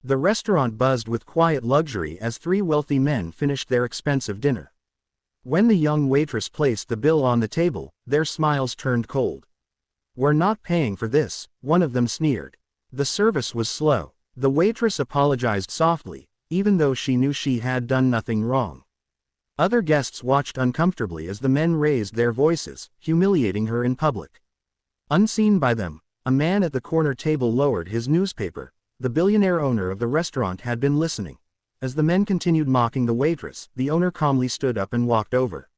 The restaurant buzzed with quiet luxury as three wealthy men finished their expensive dinner. When the young waitress placed the bill on the table, their smiles turned cold. "We're not paying for this," one of them sneered. The service was slow. The waitress apologized softly, even though she knew she had done nothing wrong. Other guests watched uncomfortably as the men raised their voices, humiliating her in public. Unseen by them, a man at the corner table lowered his newspaper. The billionaire owner of the restaurant had been listening. As the men continued mocking the waitress, the owner calmly stood up and walked over.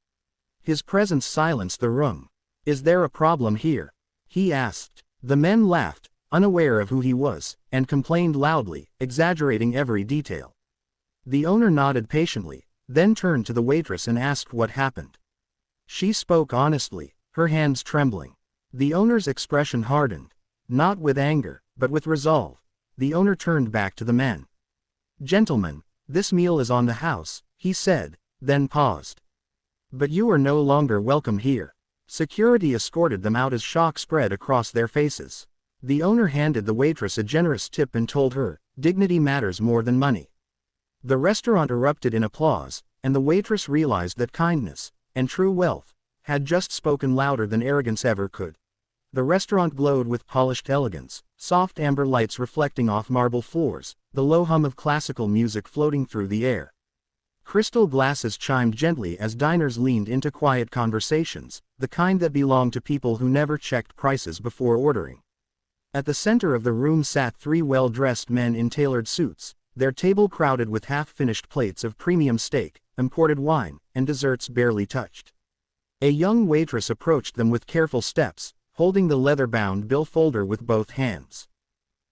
His presence silenced the room. "Is there a problem here?" he asked. The men laughed, unaware of who he was, and complained loudly, exaggerating every detail. The owner nodded patiently, then turned to the waitress and asked what happened. She spoke honestly, her hands trembling. The owner's expression hardened, not with anger, but with resolve. The owner turned back to the men. "Gentlemen, this meal is on the house," he said, then paused. "But you are no longer welcome here." Security escorted them out as shock spread across their faces. The owner handed the waitress a generous tip and told her, "Dignity matters more than money." The restaurant erupted in applause, and the waitress realized that kindness, and true wealth, had just spoken louder than arrogance ever could. The restaurant glowed with polished elegance, soft amber lights reflecting off marble floors, the low hum of classical music floating through the air. Crystal glasses chimed gently as diners leaned into quiet conversations, the kind that belonged to people who never checked prices before ordering. At the center of the room sat three well-dressed men in tailored suits, their table crowded with half-finished plates of premium steak, imported wine, and desserts barely touched. A young waitress approached them with careful steps, holding the leather-bound bill folder with both hands.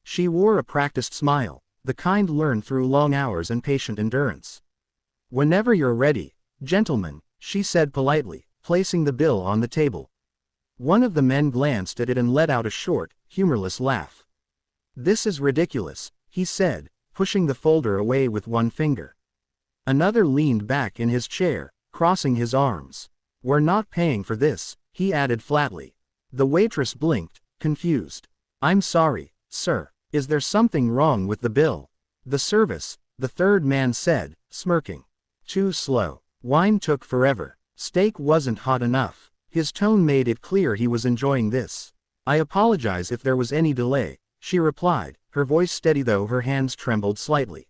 She wore a practiced smile, the kind learned through long hours and patient endurance. "Whenever you're ready, gentlemen," she said politely, placing the bill on the table. One of the men glanced at it and let out a short, humorless laugh. "This is ridiculous," he said, pushing the folder away with one finger. Another leaned back in his chair, crossing his arms. "We're not paying for this," he added flatly. The waitress blinked, confused. "I'm sorry, sir. Is there something wrong with the bill?" "The service," the third man said, smirking. "Too slow. Wine took forever. Steak wasn't hot enough." His tone made it clear he was enjoying this. "I apologize if there was any delay," she replied, her voice steady though her hands trembled slightly.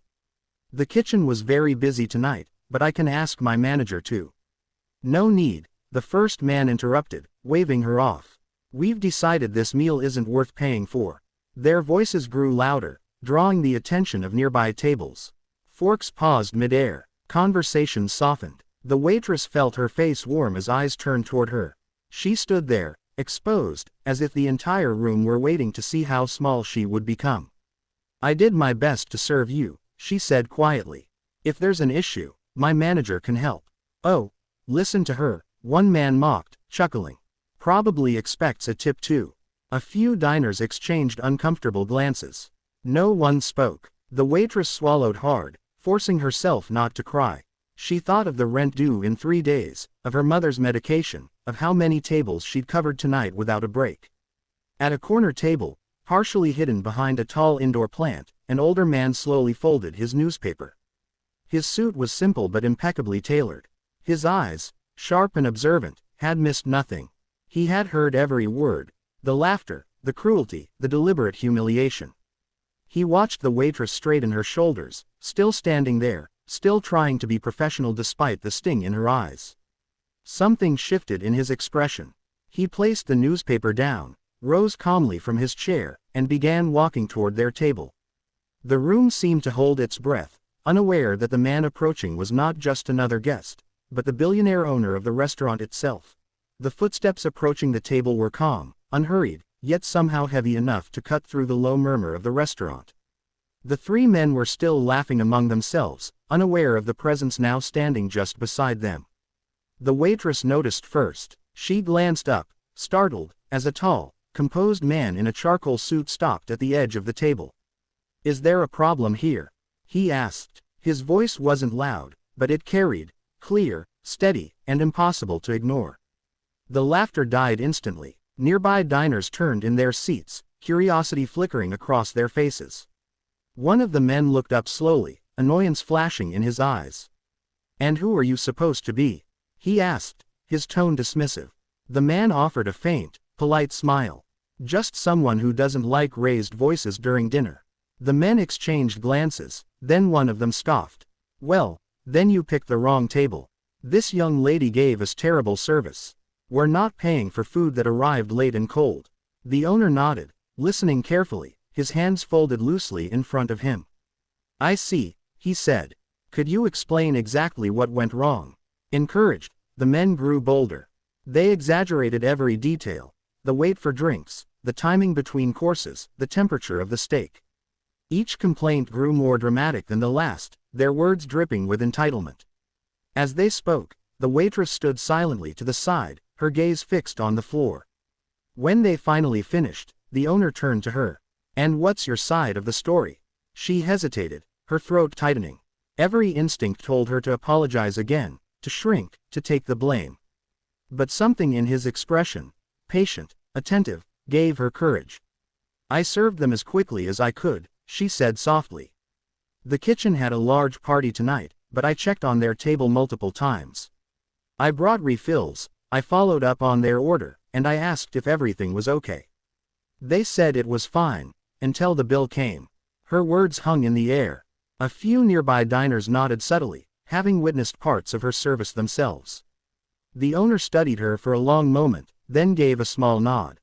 "The kitchen was very busy tonight, but I can ask my manager to." "No need," the first man interrupted, waving her off. "We've decided this meal isn't worth paying for." Their voices grew louder, drawing the attention of nearby tables. Forks paused mid-air. Conversation softened. The waitress felt her face warm as eyes turned toward her. She stood there, exposed, as if the entire room were waiting to see how small she would become. "I did my best to serve you," she said quietly. "If there's an issue, my manager can help." "Oh, listen to her," one man mocked, chuckling. "Probably expects a tip too." A few diners exchanged uncomfortable glances. No one spoke. The waitress swallowed hard, forcing herself not to cry. She thought of the rent due in 3 days, of her mother's medication, of how many tables she'd covered tonight without a break. At a corner table, partially hidden behind a tall indoor plant, an older man slowly folded his newspaper. His suit was simple but impeccably tailored. His eyes, sharp and observant, had missed nothing. He had heard every word, the laughter, the cruelty, the deliberate humiliation. He watched the waitress straighten her shoulders, still standing there, still trying to be professional despite the sting in her eyes. Something shifted in his expression. He placed the newspaper down, rose calmly from his chair, and began walking toward their table. The room seemed to hold its breath, unaware that the man approaching was not just another guest, but the billionaire owner of the restaurant itself. The footsteps approaching the table were calm, unhurried, yet somehow heavy enough to cut through the low murmur of the restaurant. The three men were still laughing among themselves, unaware of the presence now standing just beside them. The waitress noticed first. She glanced up, startled, as a tall, composed man in a charcoal suit stopped at the edge of the table. "Is there a problem here?" he asked. His voice wasn't loud, but it carried, clear, steady, and impossible to ignore. The laughter died instantly. Nearby diners turned in their seats, curiosity flickering across their faces. One of the men looked up slowly, annoyance flashing in his eyes. "And who are you supposed to be?" he asked, his tone dismissive. The man offered a faint, polite smile. "Just someone who doesn't like raised voices during dinner." The men exchanged glances, then one of them scoffed. "Well, then you picked the wrong table. This young lady gave us terrible service. We're not paying for food that arrived late and cold." The owner nodded, listening carefully, his hands folded loosely in front of him. "I see," he said. "Could you explain exactly what went wrong?" Encouraged, the men grew bolder. They exaggerated every detail: the wait for drinks, the timing between courses, the temperature of the steak. Each complaint grew more dramatic than the last, their words dripping with entitlement. As they spoke, the waitress stood silently to the side, her gaze fixed on the floor. When they finally finished, the owner turned to her. "And what's your side of the story?" She hesitated, her throat tightening. Every instinct told her to apologize again, to shrink, to take the blame. But something in his expression, patient, attentive, gave her courage. "I served them as quickly as I could," she said softly. "The kitchen had a large party tonight, but I checked on their table multiple times. I brought refills, I followed up on their order, and I asked if everything was okay. They said it was fine, until the bill came." Her words hung in the air. A few nearby diners nodded subtly, having witnessed parts of her service themselves. The owner studied her for a long moment, then gave a small nod.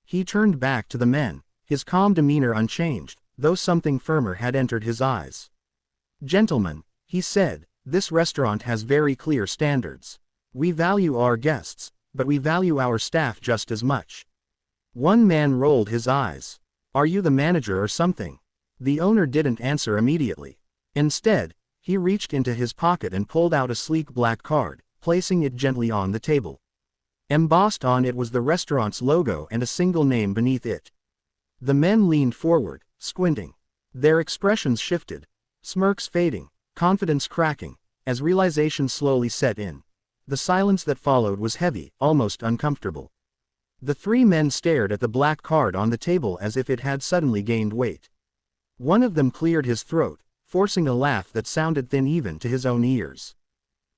He turned back to the men, his calm demeanor unchanged, though something firmer had entered his eyes. "Gentlemen," he said, "this restaurant has very clear standards. We value our guests, but we value our staff just as much." One man rolled his eyes. "Are you the manager or something?" The owner didn't answer immediately. Instead, he reached into his pocket and pulled out a sleek black card, placing it gently on the table. Embossed on it was the restaurant's logo and a single name beneath it. The men leaned forward, squinting. Their expressions shifted, smirks fading, confidence cracking, as realization slowly set in. The silence that followed was heavy, almost uncomfortable. The three men stared at the black card on the table as if it had suddenly gained weight. One of them cleared his throat, forcing a laugh that sounded thin even to his own ears.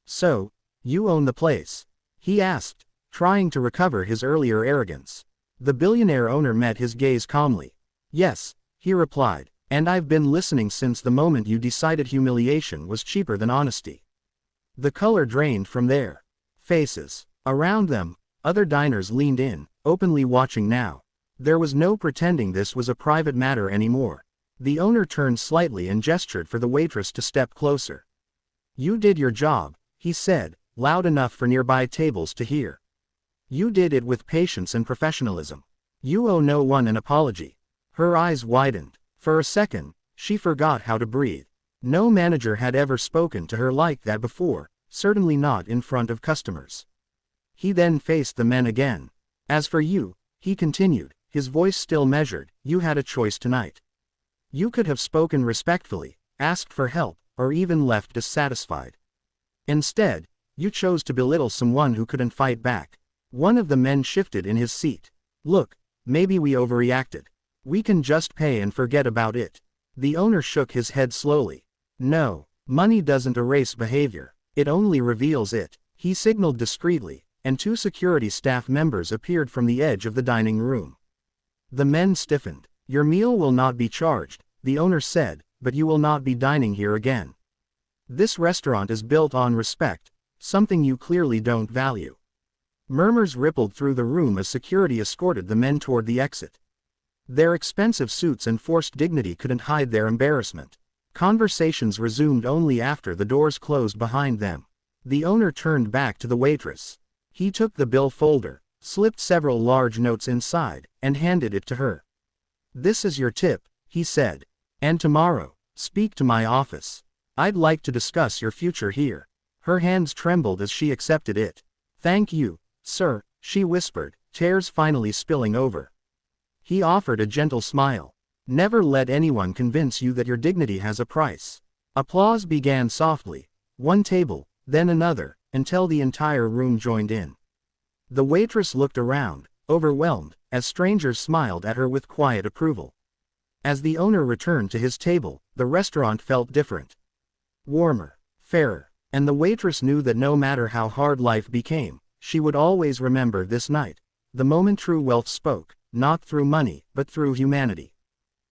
"So, you own the place?" he asked, trying to recover his earlier arrogance. The billionaire owner met his gaze calmly. "Yes," he replied, "and I've been listening since the moment you decided humiliation was cheaper than honesty." The color drained from their faces. Around them, other diners leaned in, openly watching now. There was no pretending this was a private matter anymore. The owner turned slightly and gestured for the waitress to step closer. "You did your job," he said, loud enough for nearby tables to hear. "You did it with patience and professionalism. You owe no one an apology." Her eyes widened. For a second, she forgot how to breathe. No manager had ever spoken to her like that before, certainly not in front of customers. He then faced the men again. "As for you," he continued, his voice still measured, "you had a choice tonight. You could have spoken respectfully, asked for help, or even left dissatisfied. Instead, you chose to belittle someone who couldn't fight back." One of the men shifted in his seat. "Look, maybe we overreacted. We can just pay and forget about it." The owner shook his head slowly. "No, money doesn't erase behavior. It only reveals it." He signaled discreetly, and two security staff members appeared from the edge of the dining room. The men stiffened. "Your meal will not be charged," the owner said, "but you will not be dining here again. This restaurant is built on respect, something you clearly don't value." Murmurs rippled through the room as security escorted the men toward the exit. Their expensive suits and forced dignity couldn't hide their embarrassment. Conversations resumed only after the doors closed behind them. The owner turned back to the waitress. He took the bill folder, slipped several large notes inside, and handed it to her. "This is your tip," he said. "And tomorrow, speak to my office. I'd like to discuss your future here." Her hands trembled as she accepted it. "Thank you, sir," she whispered, tears finally spilling over. He offered a gentle smile. "Never let anyone convince you that your dignity has a price." Applause began softly, one table, then another, until the entire room joined in. The waitress looked around, overwhelmed, as strangers smiled at her with quiet approval. As the owner returned to his table, the restaurant felt different. Warmer, fairer, and the waitress knew that no matter how hard life became, she would always remember this night, the moment true wealth spoke, not through money, but through humanity.